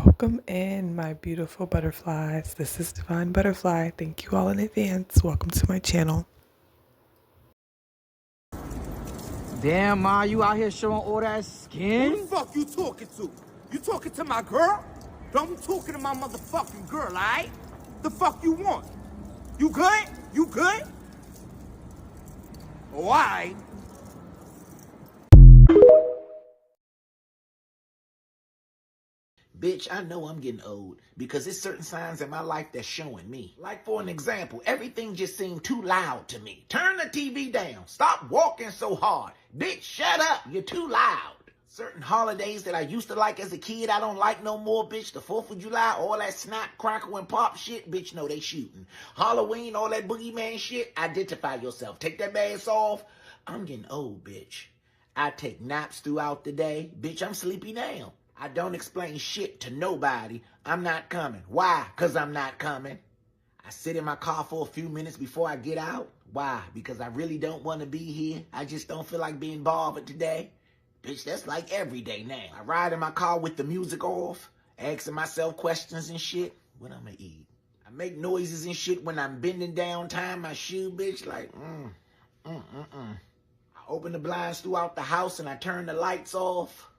Welcome in, my beautiful butterflies. This is Divine Butterfly. Thank you all in advance. Welcome to my channel. Damn, Ma, you out here showing all that skin? Who the fuck you talking to? You talking to my girl? Don't be talking to my motherfucking girl, alright? The fuck you want? You good? You good? Alright. Bitch, I know I'm getting old because there's certain signs in my life that's showing me. Like, for an example, everything just seemed too loud to me. Turn the TV down. Stop walking so hard. Bitch, shut up. You're too loud. Certain holidays that I used to like as a kid, I don't like no more, bitch. The 4th of July, all that snap, crackle, and pop shit, bitch, no, they shooting. Halloween, all that boogeyman shit, identify yourself. Take that mask off. I'm getting old, bitch. I take naps throughout the day. Bitch, I'm sleepy now. I don't explain shit to nobody. I'm not coming. Why? Because I'm not coming. I sit in my car for a few minutes before I get out. Why? Because I really don't want to be here. I just don't feel like being bothered today. Bitch, that's like every day now. I ride in my car with the music off, asking myself questions and shit. What I'm gonna eat? I make noises and shit when I'm bending down, tying my shoe, bitch, like, I open the blinds throughout the house and I turn the lights off.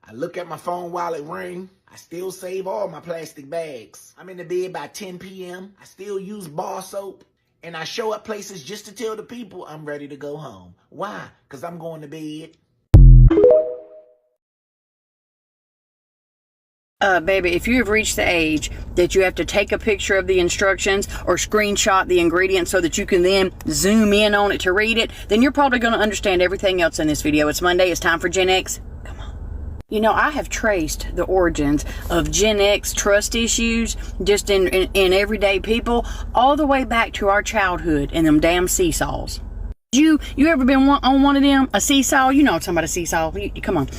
I look at my phone while it rings. I still save all my plastic bags. I'm in the bed by 10 p.m. I still use bar soap. And I show up places just to tell the people I'm ready to go home. Why? Because I'm going to bed. Baby, if you have reached the age that you have to take a picture of the instructions or screenshot the ingredients so that you can then zoom in on it to read it, then you're probably going to understand everything else in this video. It's Monday. It's time for Gen X. Come on. You know, I have traced the origins of Gen X trust issues just in everyday people all the way back to our childhood and them damn seesaws. You ever been on one of them? A seesaw? You know what I'm talking about, a seesaw. Come on.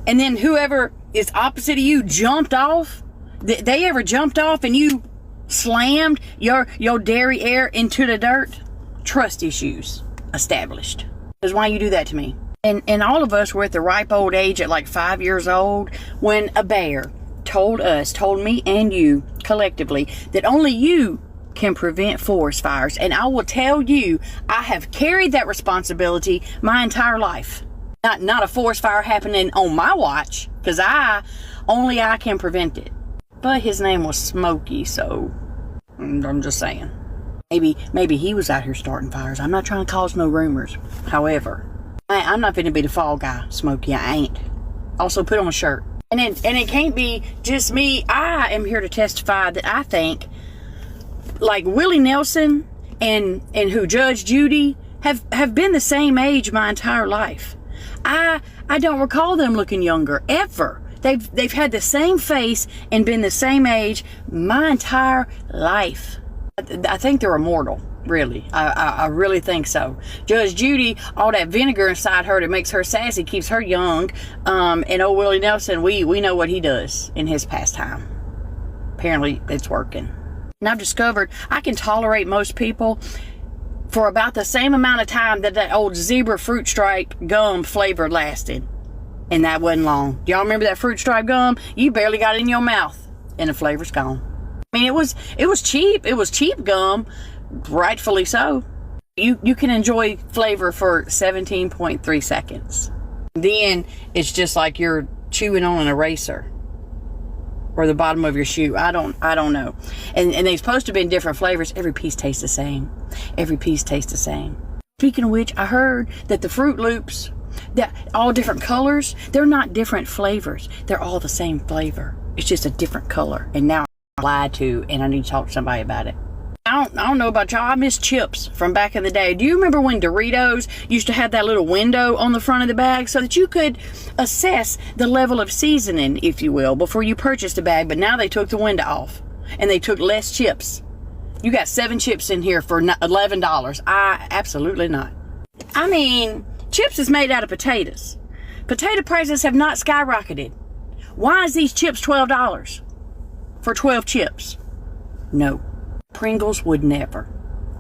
And then whoever is opposite of you jumped off. They ever jumped off and you slammed your derriere into the dirt? Trust issues established. That's why you do that to me. And all of us were at the ripe old age at like 5 years old when a bear told me and you collectively that only you can prevent forest fires. And I will tell you, I have carried that responsibility my entire life. Not a forest fire happening on my watch, because only I can prevent it. But his name was Smokey, so I'm just saying. Maybe he was out here starting fires. I'm not trying to cause no rumors. However, I'm not finna be the fall guy, Smokey. I ain't. Also, put on a shirt. And it can't be just me. I am here to testify that I think, like Willie Nelson and who Judge Judy have been the same age my entire life. I don't recall them looking younger, ever. They've had the same face and been the same age my entire life. I think they're immortal, really. I really think so. Judge Judy, all that vinegar inside her that makes her sassy keeps her young. And old Willie Nelson, we know what he does in his pastime. Apparently, it's working. And I've discovered I can tolerate most people for about the same amount of time that old zebra fruit stripe gum flavor lasted. And that wasn't long. Do y'all remember that fruit stripe gum? You barely got it in your mouth and the flavor's gone. I mean, it was cheap. It was cheap gum, rightfully so. You can enjoy flavor for 17.3 seconds. Then it's just like you're chewing on an eraser. Or the bottom of your shoe. I don't know. And they're supposed to be in different flavors. Every piece tastes the same. Every piece tastes the same. Speaking of which, I heard that the Fruit Loops, that all different colors, they're not different flavors. They're all the same flavor. It's just a different color. And now I'm lied to, and I need to talk to somebody about it. I don't know about y'all. I miss chips from back in the day. Do you remember when Doritos used to have that little window on the front of the bag so that you could assess the level of seasoning, if you will, before you purchased a bag? But now they took the window off and they took less chips. You got 7 chips in here for $11. Absolutely not. I mean, chips is made out of potatoes. Potato prices have not skyrocketed. Why is these chips $12 for 12 chips? No. Pringles would never.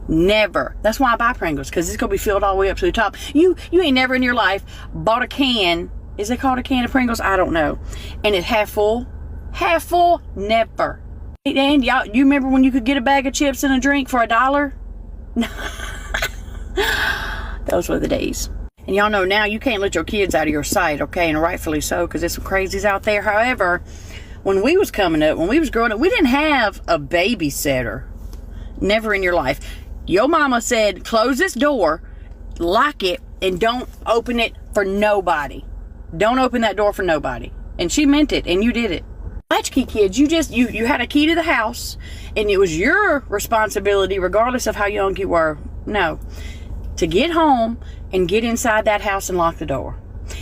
That's why I buy Pringles, because it's going to be filled all the way up to the top. You ain't never in your life bought a can. Is it called a can of Pringles? I don't know. And it's half full, Half full? Never. And y'all, you remember when you could get a bag of chips and a drink for $1? Those were the days. And y'all know now you can't let your kids out of your sight, okay? And rightfully so, because there's some crazies out there. However, when we was coming up, when we was growing up, we didn't have a babysitter. Never in your life. Your mama said, close this door, lock it, and don't open it for nobody. Don't open that door for nobody. And she meant it, and you did it. Latchkey kids, you had a key to the house, and it was your responsibility, regardless of how young you were, to get home and get inside that house and lock the door.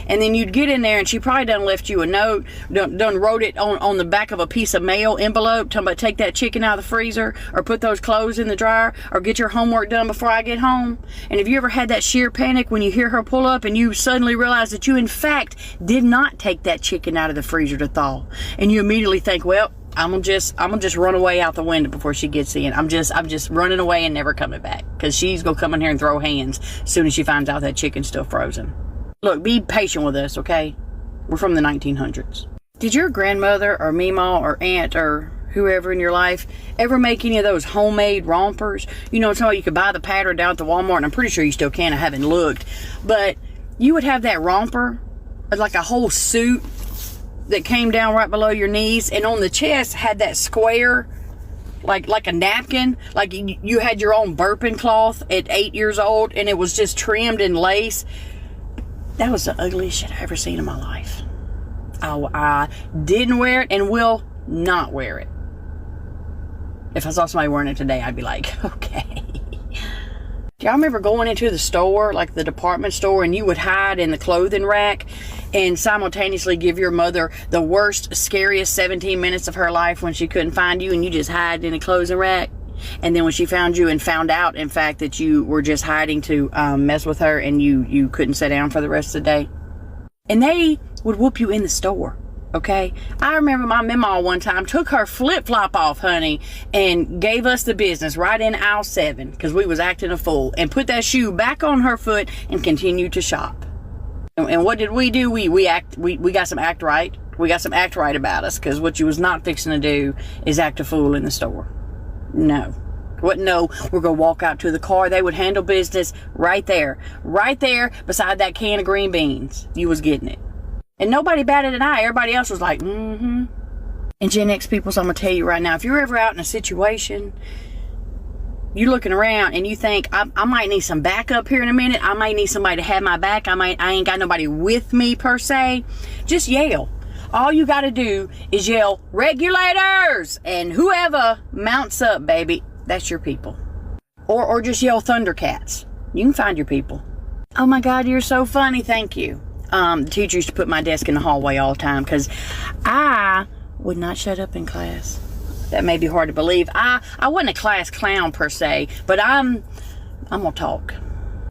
And then you'd get in there, and she probably done left you a note, done wrote it on the back of a piece of mail envelope, talking about take that chicken out of the freezer, or put those clothes in the dryer, or get your homework done before I get home. And have you ever had that sheer panic when you hear her pull up and you suddenly realize that you in fact did not take that chicken out of the freezer to thaw, and you immediately think, well, I'm gonna just run away out the window before she gets in. I'm just running away and never coming back, because she's gonna come in here and throw hands as soon as she finds out that chicken's still frozen. Look, be patient with us, okay? We're from the 1900s. Did your grandmother or Meemaw or aunt or whoever in your life ever make any of those homemade rompers? You know, you could buy the pattern down at the Walmart, and I'm pretty sure you still can. I haven't looked. But you would have that romper, like a whole suit that came down right below your knees, and on the chest had that square, like a napkin, like you had your own burping cloth at 8 years old, and it was just trimmed in lace. That was the ugliest shit I ever seen in my life. I didn't wear it and will not wear it. If I saw somebody wearing it today, I'd be like, okay. Do y'all remember going into the store, like the department store, and you would hide in the clothing rack and simultaneously give your mother the worst, scariest 17 minutes of her life when she couldn't find you, and you just hide in a clothing rack? And then when she found you and found out, in fact, that you were just hiding to mess with her, and you couldn't sit down for the rest of the day. And they would whoop you in the store, okay? I remember my Meemaw one time took her flip-flop off, honey, and gave us the business right in aisle 7, because we was acting a fool, and put that shoe back on her foot and continued to shop. And what did we do? We got some act right. We got some act right about us, because what you was not fixing to do is act a fool in the store. No. What? No, we're going to walk out to the car. They would handle business right there beside that can of green beans. You was getting it. And nobody batted an eye. Everybody else was like, mm-hmm. And Gen X people, so I'm going to tell you right now, if you're ever out in a situation, you're looking around and you think, I might need some backup here in a minute. I might need somebody to have my back. I ain't got nobody with me per se. Just yell. All you got to do is yell, regulators! And whoever mounts up, baby, that's your people. Or just yell Thundercats. You can find your people. Oh my God, you're so funny. Thank you. The teacher used to put my desk in the hallway all the time because I would not shut up in class. That may be hard to believe. I wasn't a class clown per se, but I'm gonna talk.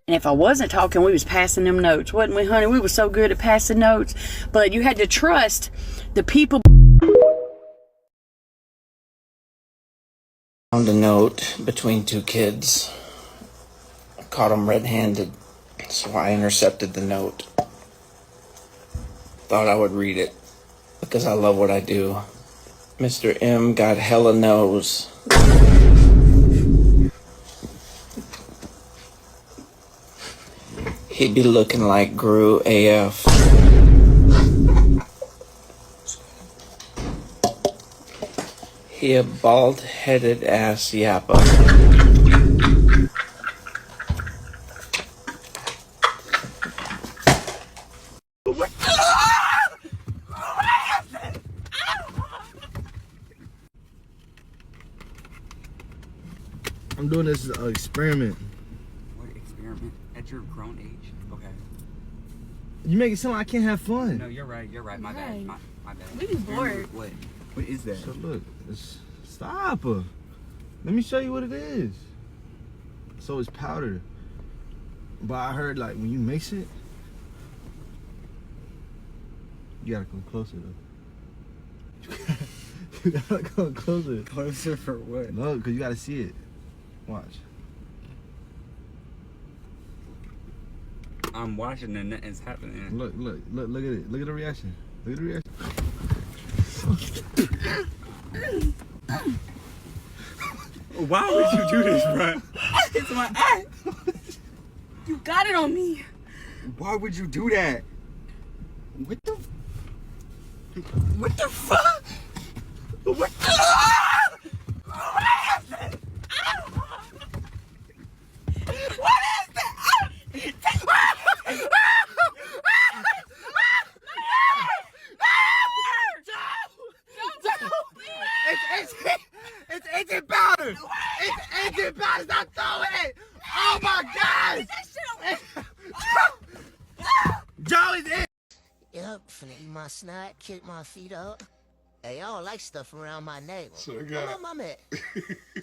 And if I wasn't talking, we was passing them notes, wasn't we, honey? We were so good at passing notes. But you had to trust the people. Found a note between two kids. Caught them red-handed, so I intercepted the note. Thought I would read it, because I love what I do. Mr. M got hella nose. He be looking like Gru AF. He a bald-headed ass yappa. I'm doing this experiment. What experiment? At your grown age? Okay. You make it sound like I can't have fun. No, you're right. You're right. My bad. My bad. We be bored. What? What is that? So look, stop. Let me show you what it is. So it's powder. But I heard like when you mix it, you gotta come closer though. You gotta come closer. Closer for what? No, because you gotta see it. Watch. I'm watching and nothing's happening. Look at it. Look at the reaction. Look at the reaction. Why would you do this, bro? It's my eye. You got it on me. Why would you do that? What the fuck? What the? What is that? It's engine powder. It's engine powder. Stop throwing it. Oh my God. Joe is in. Yep, finna eat my snack, kick my feet up. Hey, I don't like stuff around my navel. So Where my mama at?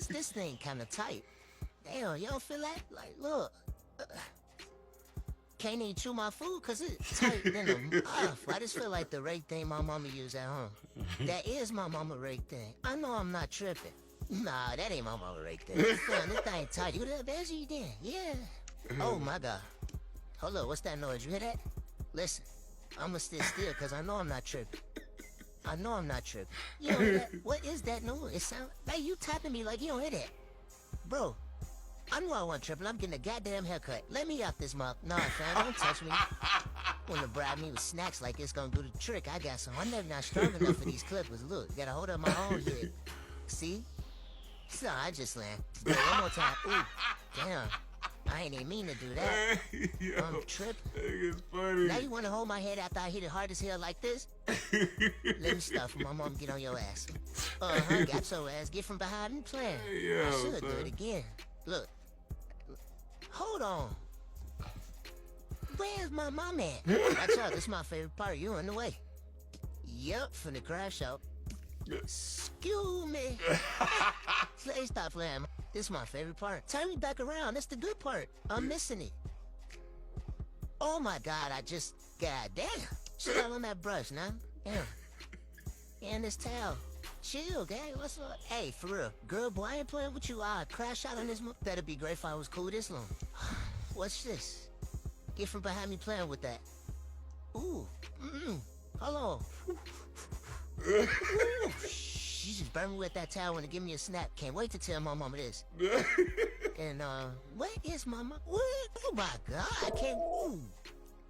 This thing kinda tight. Damn, you don't feel that? Like, look. Can't even chew my food cause it's tight than a muff. I just feel like the rake thing my mama used at home. That is my mama rake thing. I know I'm not tripping. Nah, that ain't my mama rake thing. Damn, this thing tight. You that bad you did? Yeah. Oh my God. Hold up, what's that noise? You hear that? Listen, I'ma stay still cause I know I'm not tripping. I know I'm not tripping. You don't hear that? What is that noise? It sound like you tapping me like you don't hear that. Bro, I know I wasn't tripping. I'm getting a goddamn haircut. Let me out this mouth. Nah, fam, don't touch me. Wanna bribe me with snacks like it's gonna do the trick. I got some. I'm never not strong enough for these clippers. Look, gotta hold up my own head. See? So I just land. One more time. Ooh, damn. I ain't even mean to do that. I'm tripping. It's funny. Now you wanna hold my head after I hit it hard as hell like this? Let me stuff my mom get on your ass. Got your ass. Get from behind and plan. I should do it again. Look. Hold on. Where's my mom at? Watch out, this is my favorite part. You in the way. Yup, from the crash out. Excuse me. Please stop playing. This is my favorite part. Turn me back around. That's the good part. I'm missing it. Oh my God, goddamn. Shit all on that brush, now. Yeah. And this towel. Chill, gang. What's up? Hey, for real. Girl, boy, I ain't playing with you. I'd crash out on this. Better be grateful I was cool this long. What's this? Get from behind me playing with that. Ooh. Hold on. Ooh. She just burned me with that towel and give me a snap. Can't wait to tell my mama this. And, what is my mama? What? Oh my God. I can't. Ooh.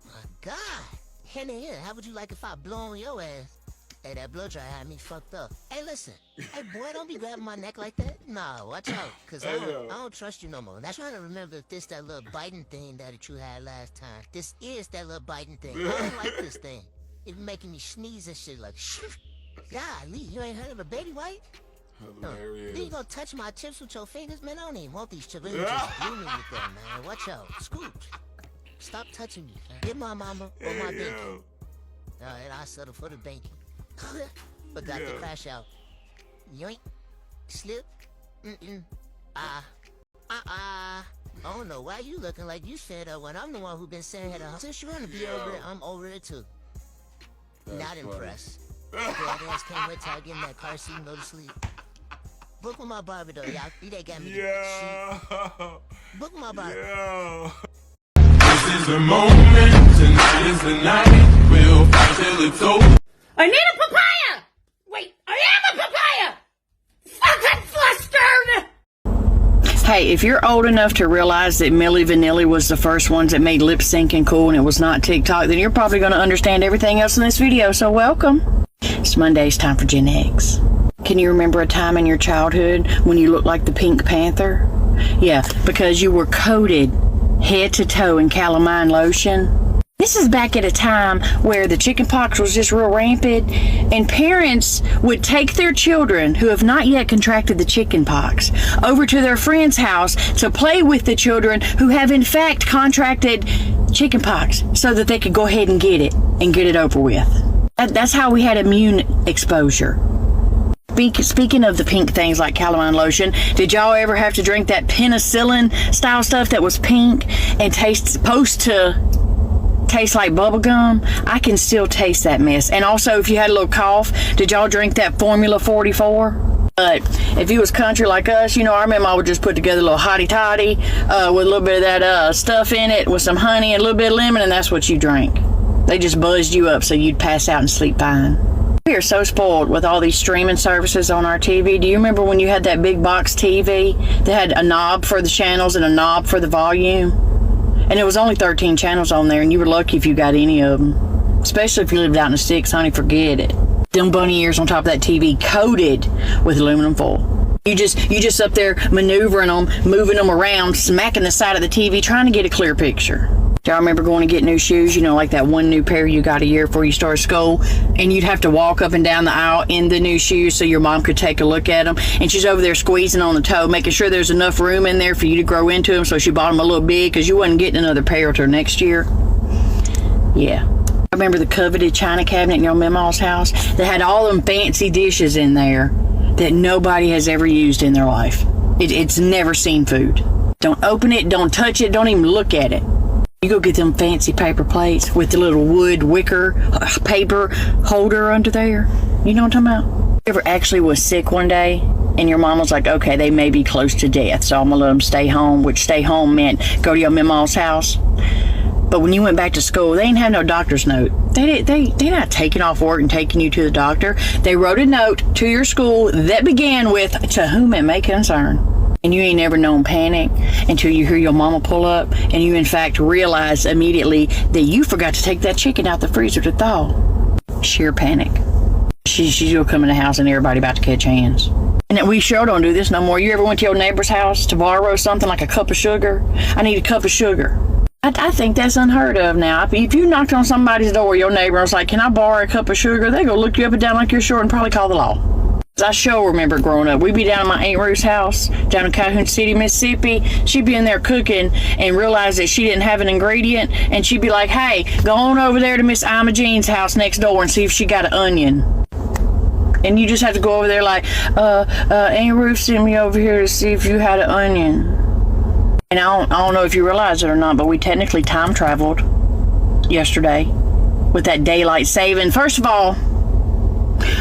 My God. Henny here. How would you like if I blow on your ass? Hey, that blow dry had me fucked up. Hey, listen. Hey, boy, don't be grabbing my neck like that. Nah, watch out, cause I don't trust you no more. And I'm trying to remember if this that little biting thing that you had last time. This is that little biting thing. I don't like this thing. It's making me sneeze and shit like, golly, you ain't heard of a baby white? Hilarious. You gonna touch my chips with your fingers? Man, I don't even want these chips. You just do me with that, man. Watch out. Scoop. Stop touching me. Get my mama or my baby. Alright, I'll settle for the banking. But got the crash out. Yoink. Slip. I don't know why you looking like you fed up when I'm the one who been saying it. Since you wanna be over it, I'm over it too. Not impressed. That ass can't wait till I get in that car seat and go to sleep. Book with my barber though, y'all. They got me. Book my barber. This is the moment, tonight is the night. We'll fight till it's over. I need a papaya! Wait, I am a papaya! Fucking flustered! Hey, if you're old enough to realize that Milli Vanilli was the first ones that made lip syncing cool and it was not TikTok, then you're probably going to understand everything else in this video, so welcome. It's Monday's time for Gen X. Can you remember a time in your childhood when you looked like the Pink Panther? Yeah, because you were coated head to toe in calamine lotion. This is back at a time where the chicken pox was just real rampant, and parents would take their children who have not yet contracted the chicken pox over to their friend's house to play with the children who have in fact contracted chicken pox so that they could go ahead and get it over with. That's how we had immune exposure. Speaking of the pink things like calamine lotion, did y'all ever have to drink that penicillin style stuff that was pink and supposed to taste like bubble gum? I can still taste that mess. And also, if you had a little cough, did y'all drink that Formula 44? But if you was country like us, you know, I remember I would just put together a little hottie toddy with a little bit of that stuff in it with some honey and a little bit of lemon, and that's what you drank. They just buzzed you up so you'd pass out and sleep fine. We are so spoiled with all these streaming services on our TV. Do you remember when you had that big box TV that had a knob for the channels and a knob for the volume? And it was only 13 channels on there, and you were lucky if you got any of them. Especially if you lived out in the sticks, honey, forget it. Them bunny ears on top of that TV coated with aluminum foil. You just up there maneuvering them, moving them around, smacking the side of the TV, trying to get a clear picture. Do y'all remember going to get new shoes? You know, like that one new pair you got a year before you started school, and you'd have to walk up and down the aisle in the new shoes so your mom could take a look at them. And she's over there squeezing on the toe, making sure there's enough room in there for you to grow into them. So she bought them a little big because you wasn't getting another pair till next year. Yeah. I remember the coveted china cabinet in your Mama's house that had all them fancy dishes in there that nobody has ever used in their life. It's never seen food. Don't open it, don't touch it, don't even look at it. You go get them fancy paper plates with the little wood wicker paper holder under there. You know what I'm talking about? You ever actually was sick one day and your mom was like, okay, they may be close to death, so I'm gonna let them stay home, which stay home meant go to your Mama's house. But when you went back to school, they didn't have no doctor's note. They're not taking off work and taking you to the doctor. They wrote a note to your school that began with, to whom it may concern. And you ain't never known panic until you hear your mama pull up and you in fact realize immediately that you forgot to take that chicken out the freezer to thaw. Sheer panic. She's gonna come in the house and everybody about to catch hands. And we sure don't do this no more. You ever went to your neighbor's house to borrow something like a cup of sugar? I need a cup of sugar. I think that's unheard of now. If you knocked on somebody's door, your neighbor was like, can I borrow a cup of sugar? They go look you up and down like you're short and probably call the law. I sure remember growing up. We'd be down at my Aunt Ruth's house down in Calhoun City, Mississippi. She'd be in there cooking and realize that she didn't have an ingredient, and she'd be like, hey, go on over there to Miss Ima Jean's house next door and see if she got an onion. And you just have to go over there like, Aunt Ruth sent me over here to see if you had an onion. And I don't know if you realize it or not, but we technically time traveled yesterday with that daylight saving. First of all,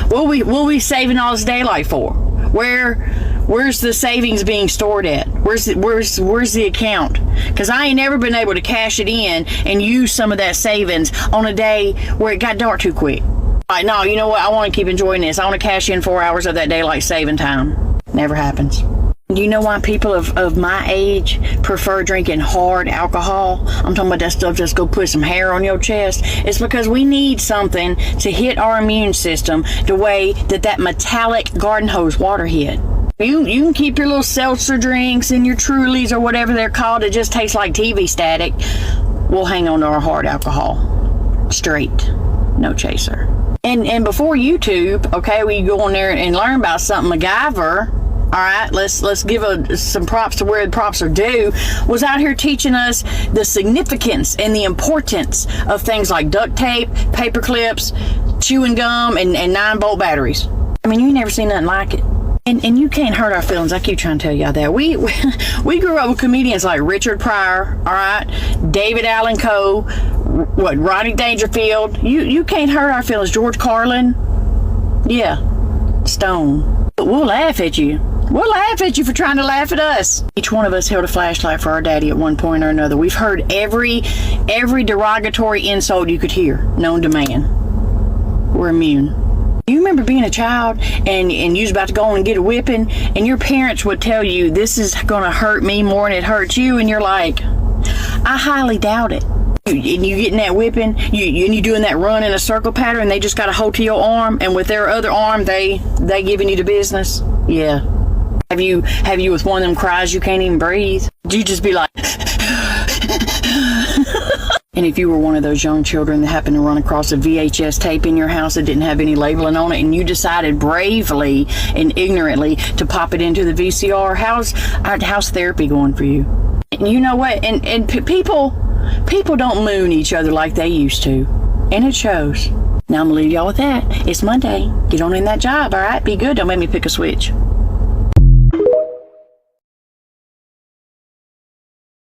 what we saving all this daylight for? Where's the savings being stored at? Where's the account? Because I ain't never been able to cash it in and use some of that savings on a day where it got dark too quick. Like, no, you know what? I want to keep enjoying this. I want to cash in 4 hours of that daylight saving time. Never happens. Do you know why people of my age prefer drinking hard alcohol? I'm talking about that stuff just go put some hair on your chest. It's because we need something to hit our immune system the way that metallic garden hose water hit. You can keep your little seltzer drinks and your Trulies or whatever they're called. It just tastes like TV static. We'll hang on to our hard alcohol. Straight. No chaser. And before YouTube, okay, we go on there and learn about something. MacGyver, all right, let's give some props to where the props are due, was out here teaching us the significance and the importance of things like duct tape, paper clips, chewing gum, and 9-volt batteries. I mean, you ain't never seen nothing like it. And you can't hurt our feelings. I keep trying to tell y'all that. We grew up with comedians like Richard Pryor, all right, David Allen Coe, Rodney Dangerfield. You can't hurt our feelings. George Carlin. Yeah, Stone. But we'll laugh at you. We'll laugh at you for trying to laugh at us. Each one of us held a flashlight for our daddy at one point or another. We've heard every derogatory insult you could hear known to man. We're immune. You remember being a child and you was about to go on and get a whipping, and your parents would tell you, this is going to hurt me more than it hurts you, and you're like, I highly doubt it. And you getting that whipping, you doing that run in a circle pattern, and they just got a hold to your arm, and with their other arm, they giving you the business. Yeah. Have you with one of them cries you can't even breathe? You just be like, and if you were one of those young children that happened to run across a VHS tape in your house that didn't have any labeling on it, and you decided bravely and ignorantly to pop it into the VCR, how's therapy going for you? And you know what? And people don't moon each other like they used to, and it shows. Now I'm gonna leave y'all with that. It's Monday. Get on in that job, all right? Be good. Don't make me pick a switch.